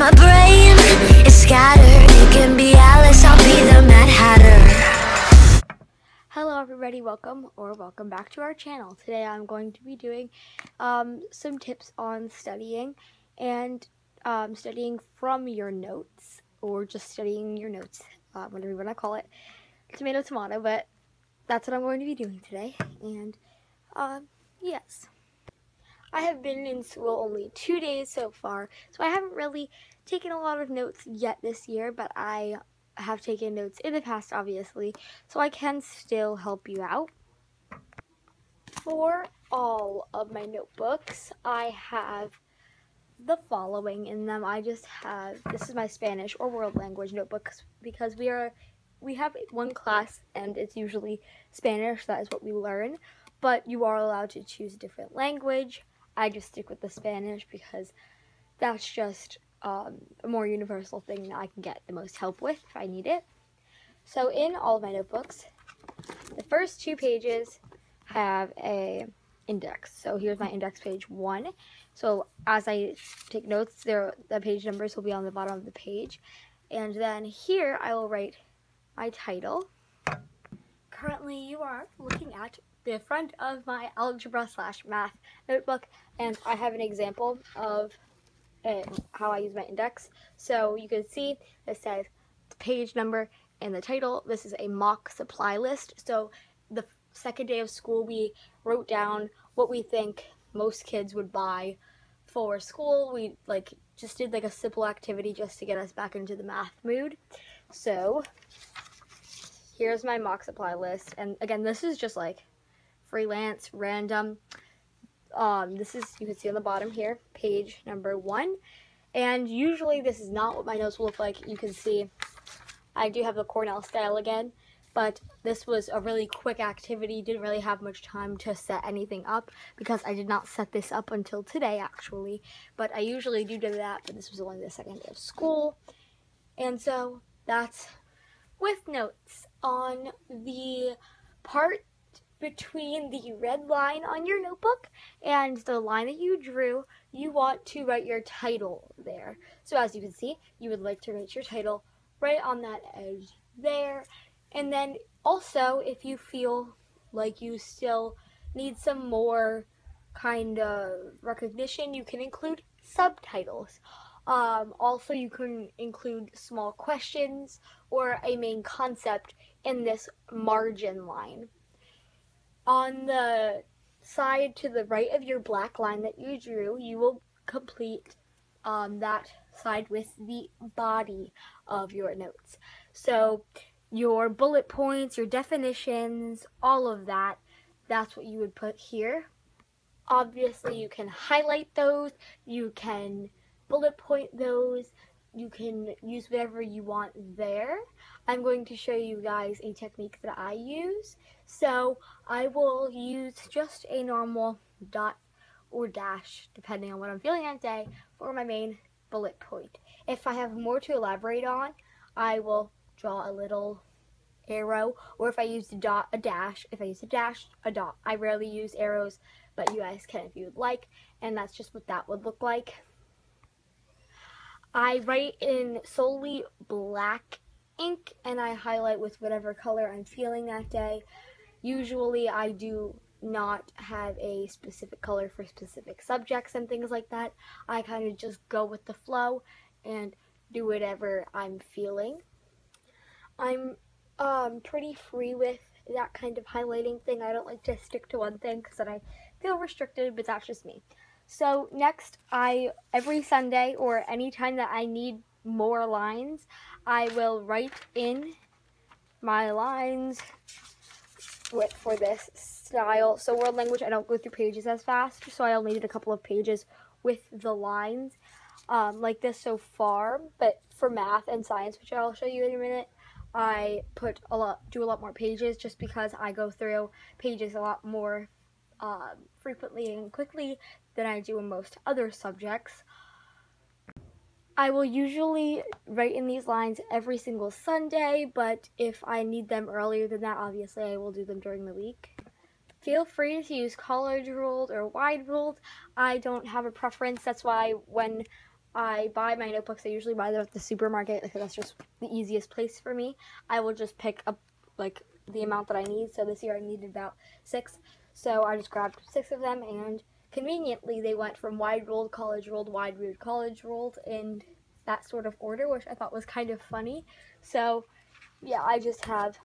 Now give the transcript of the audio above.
My brain is scattered. You can be Alice, I'll be the Mad Hatter. Hello everybody, welcome back to our channel. Today I'm going to be doing some tips on studying and studying from your notes, or just studying your notes, whatever you want to call it. Tomato, tomato, but that's what I'm going to be doing today. And yes. I have been in school only 2 days so far, so I haven't really taken a lot of notes yet this year, but I have taken notes in the past, obviously, so I can still help you out. For all of my notebooks, I have the following in them. I just have, this is my Spanish or world language notebook, because we have one class and it's usually Spanish. That is what we learn, but you are allowed to choose a different language. I just stick with the Spanish because that's just a more universal thing that I can get the most help with if I need it. So in all of my notebooks, the first 2 pages have a index. So here's my index, page 1. So as I take notes, the page numbers will be on the bottom of the page. And then here I will write my title. Currently you are looking at the front of my algebra/math notebook, and I have an example of how I use my index. So you can see it says the page number and the title. This is a mock supply list. So the second day of school, we wrote down what we think most kids would buy for school. We just did a simple activity just to get us back into the math mood. So here's my mock supply list, and again, this is just freelance, random. This is, you can see on the bottom here, page number 1. And usually this is not what my notes will look like. You can see I do have the Cornell style again, but this was a really quick activity. Didn't really have much time to set anything up because I did not set this up until today, actually. But I usually do that, but this was only the second day of school. And so that's with notes. On the part between the red line on your notebook and the line that you drew, you want to write your title there. So as you can see, you would like to write your title right on that edge there. And then also, if you feel like you still need some more kind of recognition, you can include subtitles. Also, you can include small questions or a main concept in this margin line. On the side to the right of your black line that you drew, you will complete that side with the body of your notes. So your bullet points, your definitions, all of that, that's what you would put here. Obviously, you can highlight those, you can bullet point those, you can use whatever you want there. I'm going to show you guys a technique that I use. So I will use just a normal dot or dash, depending on what I'm feeling that day, for my main bullet point. If I have more to elaborate on, I will draw a little arrow, or if I use a dot, a dash. If I use a dash, a dot. I rarely use arrows, but you guys can if you would like, and that's just what that would look like. I write in solely black ink, and I highlight with whatever color I'm feeling that day. Usually I do not have a specific color for specific subjects and things like that. I kind of just go with the flow and do whatever I'm feeling. I'm pretty free with that kind of highlighting thing. I don't like to stick to one thing because then I feel restricted, but that's just me. So next, every Sunday or any time that I need more lines, I will write in my lines for this style. So world language, I don't go through pages as fast, so I only did a couple of pages with the lines like this so far. But for math and science, which I'll show you in a minute, I do a lot more pages, just because I go through pages a lot more frequently and quickly than I do in most other subjects. I will usually write in these lines every single Sunday, but if I need them earlier than that, obviously I will do them during the week. Feel free to use college ruled or wide ruled. I don't have a preference. That's why when I buy my notebooks, I usually buy them at the supermarket because that's just the easiest place for me. I will just pick up like the amount that I need. So this year I needed about 6. So I just grabbed 6 of them, and conveniently they went from wide ruled, college ruled, wide ruled, college ruled in that sort of order, which I thought was kind of funny. So yeah, I just have